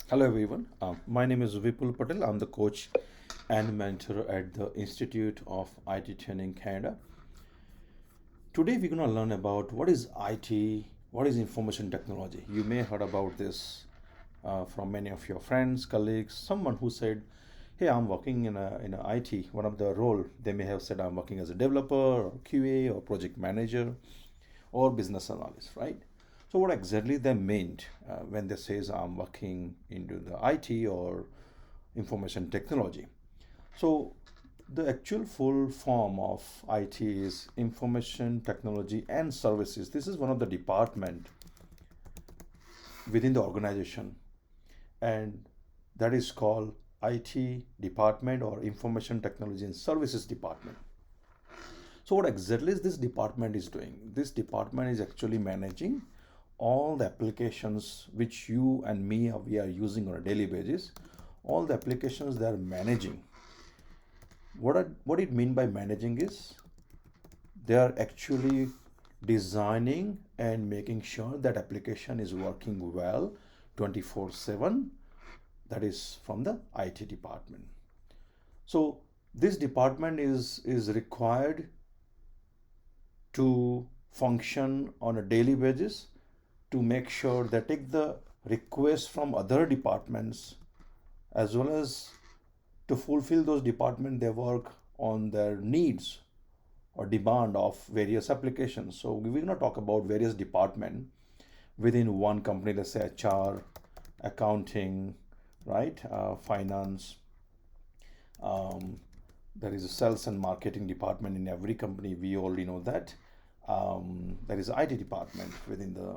Hello everyone. My name is Vipul Patel. I'm the coach and mentor at the Institute of IT Training Canada. Today we're going to learn about what is IT, what is information technology. You may have heard about this from many of your friends, colleagues, someone who said, "Hey, I'm working in a IT." One of the role they may have said, "I'm working as a developer, or QA, or project manager, or business analyst," right? So what exactly they meant when they says I'm working into the IT or information technology. So the actual full form of IT is information technology and services. This is one of the department within the organization, and that is called IT department or information technology and services department. So what exactly is this department is doing? This department is actually managing all the applications which you and me we are using on a daily basis. All the applications they are managing. What it mean by managing is they are actually designing and making sure that application is working well 24/7. That is from the IT department. So this department is required to function on a daily basis to make sure they take the requests from other departments as well as to fulfill those department they work on their needs or demand of various applications. So we're going to talk about various department within one company, let's say HR, accounting, right, finance. Um, there is a sales and marketing department in every company. We already know that. There is IT department within the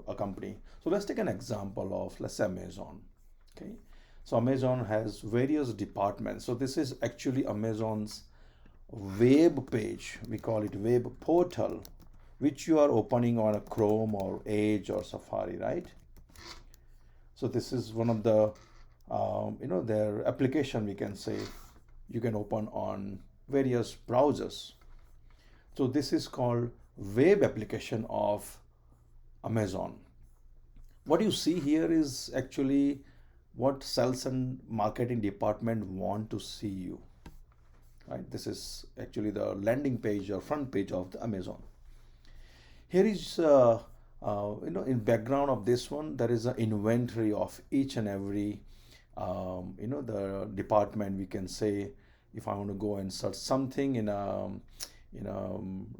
a company. So let's take an example of, let's say, Amazon. Okay, so Amazon has various departments. So this is actually Amazon's web page. We call it web portal, which you are opening on a Chrome or Edge or Safari, right? So this is one of the their application, we can say, you can open on various browsers. So this is called web application of Amazon. What you see here is actually what sales and marketing department want to see you, right? This is actually the landing page or front page of the Amazon. Here is in background of this one there is an inventory of each and every the department, we can say. If I want to go and search something in a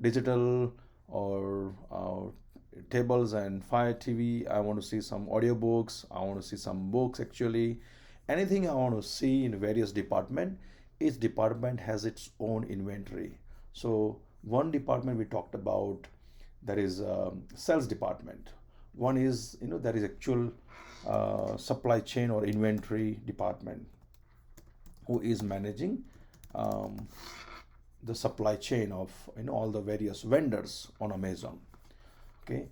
digital or tables and Fire TV, I want to see some audiobooks, I want to see some books, actually anything I want to see in various department. Each department has its own inventory. So one department we talked about, there is sales department. One is there is actual supply chain or inventory department who is managing um, the supply chain of all the various vendors on Amazon. Okay,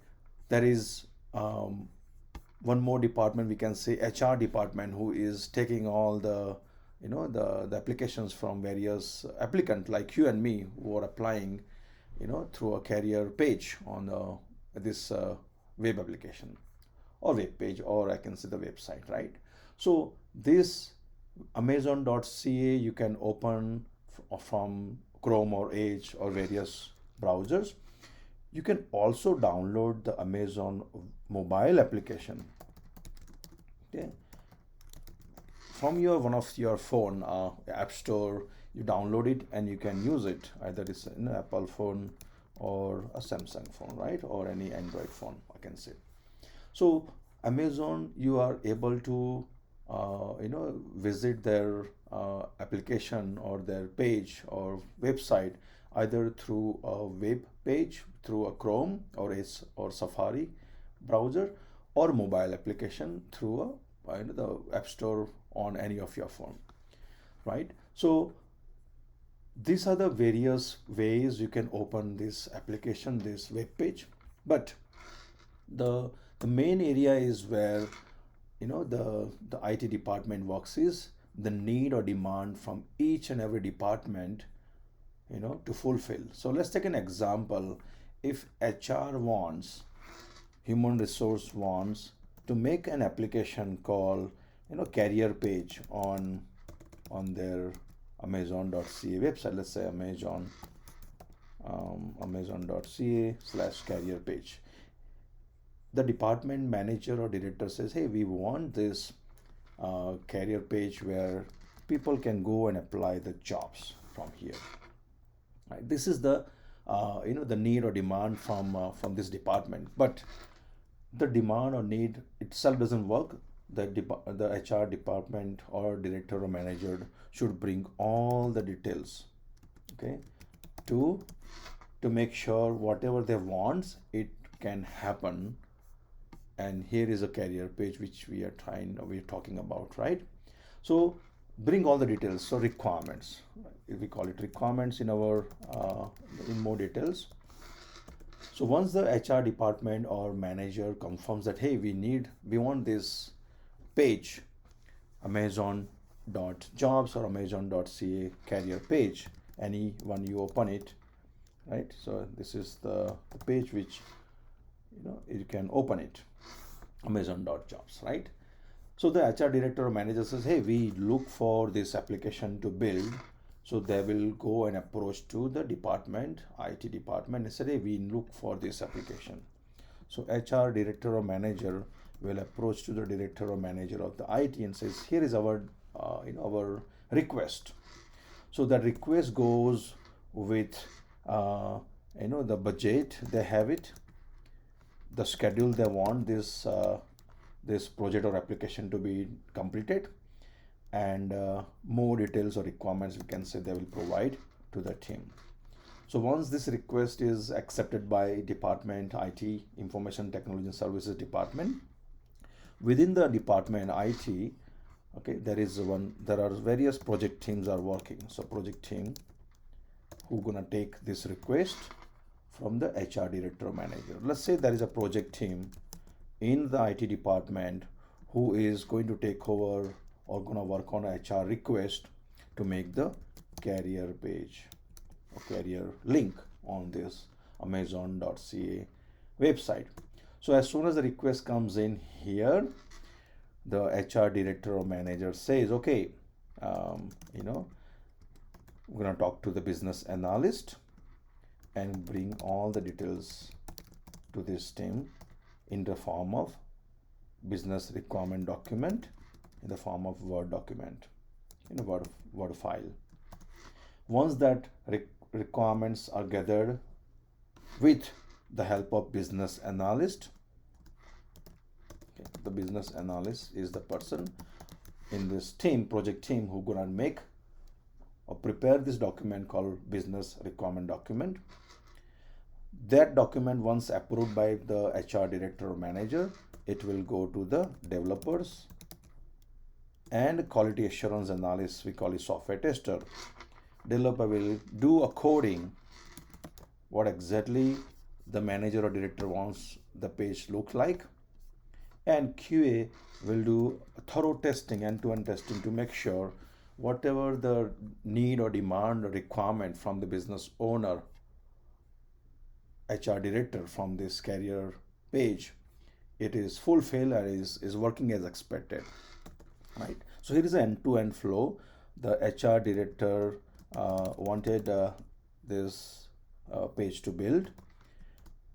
there is one more department, we can say HR department, who is taking all the the applications from various applicant like you and me who are applying through a career page on this web application or web page, or I can say the website, right? So this Amazon.ca you can open from Chrome or Edge or various browsers. You can also download the Amazon mobile application, okay, from your one of your phone app store. You download it and you can use it, either it's an Apple phone or a Samsung phone, right, or any Android phone, I can say. So Amazon, you are able to visit their application or their page or website either through a web page through a Chrome or Safari browser, or mobile application through the App Store on any of your phone, right? So these are the various ways you can open this application, this web page. But the the main area is where the IT department works is the need or demand from each and every department to fulfill. So let's take an example. If HR wants, human resource wants to make an application called career page on their amazon.ca website. Let's say amazon.ca/career page. The department manager or director says, hey, we want this career page where people can go and apply the jobs from here. Right? This is the the need or demand from this department. But the demand or need itself doesn't work. The HR department or director or manager should bring all the details, okay, to make sure whatever they want, it can happen. And here is a career page which we're talking about, right? So bring all the details. So requirements, if we call it requirements in our in more details. So once the HR department or manager confirms that, hey, we want this page, amazon.jobs or amazon.ca career page, any one you open it, right? So this is the page which you can open it, amazon.jobs, right? So the HR director or manager says, hey, we look for this application to build. So they will go and approach to the department, IT department, and say, hey, we look for this application. So HR director or manager will approach to the director or manager of the IT and says, here is our our request. So the request goes with the budget they have it, the schedule they want this project or application to be completed, and more details or requirements we can say they will provide to the team. So once this request is accepted by department IT, information technology and services department, within the department IT, okay, there are various project teams are working. So project team who gonna take this request from the HR director or manager. Let's say there is a project team in the IT department who is going to take over or gonna work on a HR request to make the career page or career link on this amazon.ca website. So as soon as the request comes in here, the HR director or manager says, okay, we're gonna talk to the business analyst and bring all the details to this team in the form of business requirement document, in the form of Word document, in a Word file. Once that requirements are gathered with the help of business analyst, okay, the business analyst is the person in this team, project team, who gonna make or prepare this document called business requirement document. That document, once approved by the HR director or manager, it will go to the developers and quality assurance analyst, we call it software tester. Developer will do a coding, what exactly the manager or director wants the page look like, and QA will do thorough testing, end-to-end testing, to make sure whatever the need or demand or requirement from the business owner, HR director, from this career page, it is fulfilled and is working as expected, right? So here is an end-to-end flow. The HR director wanted this page to build.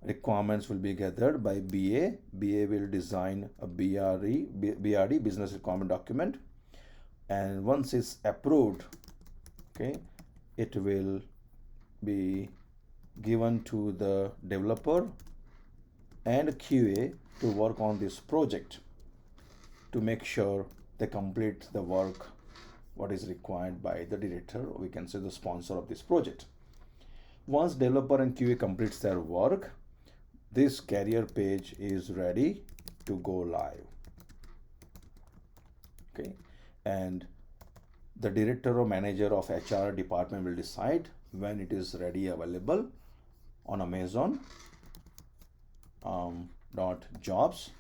Requirements will be gathered by BA. BA will design a BRD, business requirement document, and once it's approved, okay, it will be given to the developer and QA to work on this project to make sure they complete the work what is required by the director, or we can say the sponsor of this project. Once developer and QA completes their work, this career page is ready to go live, okay, and the director or manager of HR department will decide when it is ready, available on Amazon .jobs.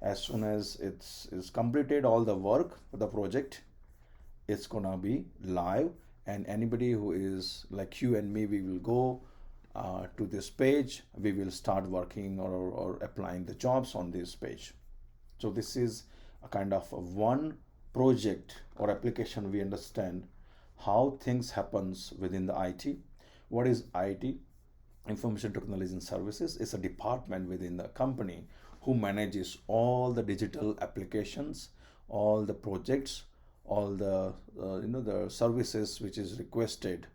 As soon as it's completed all the work for the project, it's gonna be live, and anybody who is like you and me, we will go to this page, we will start working or applying the jobs on this page. So this is a kind of a one project or application, we understand how things happens within the IT. What is IT? Information Technology and Services is a department within the company who manages all the digital applications, all the projects, all the the services which is requested,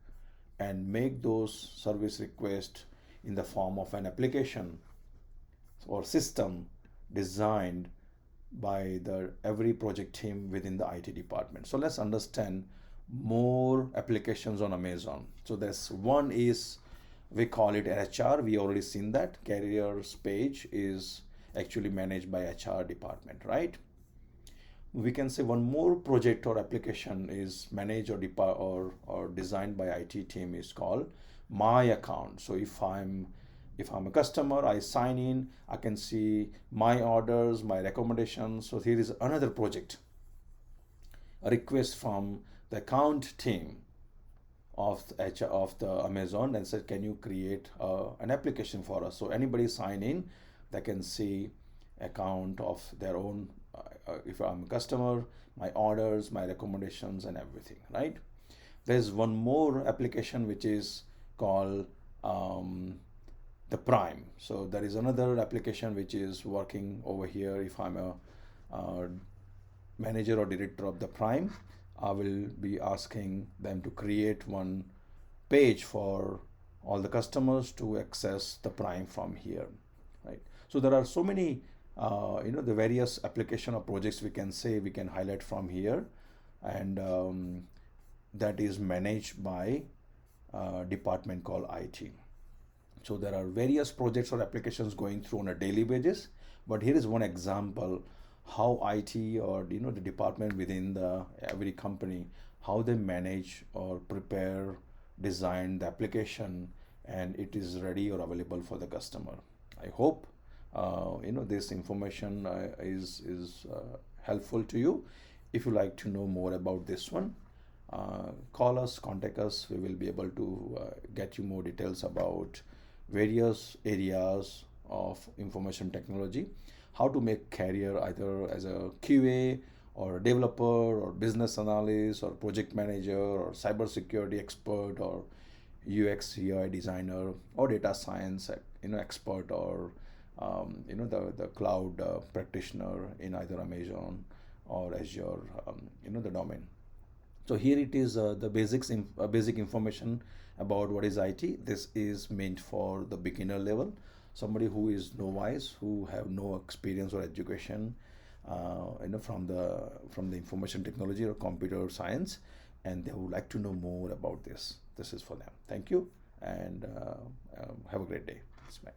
and make those service requests in the form of an application or system designed by the every project team within the IT department. So let's understand more applications on Amazon. So there's one is, we call it HR. We already seen that careers page is actually managed by HR department, right? We can say one more project or application is managed or designed by IT team is called my account. So if I'm a customer, I sign in, I can see my orders, my recommendations. So here is another project, a request from the account team of the Amazon, and said, can you create an application for us? So anybody sign in, they can see account of their own. If I'm a customer, my orders, my recommendations, and everything. Right? There's one more application which is called the Prime. So there is another application which is working over here. If I'm a manager or director of the Prime, I will be asking them to create one page for all the customers to access the Prime from here, right? So there are so many, the various application or projects we can say, we can highlight from here, and that is managed by a department called IT. So there are various projects or applications going through on a daily basis, but here is one example how IT or the department within the every company, how they manage or prepare, design the application, and it is ready or available for the customer. I hope this information is helpful to you. If you like to know more about this one, call us, contact us. We will be able to get you more details about various areas of information technology, how to make career either as a QA or a developer or business analyst or project manager or cybersecurity expert or UX UI designer or data science expert or the cloud practitioner in either Amazon or Azure, the domain. So here it is the basic information about what is IT. This is meant for the beginner level, somebody who is novice, who have no experience or education, from the information technology or computer science, and they would like to know more about this. This is for them. Thank you, and have a great day. Bye.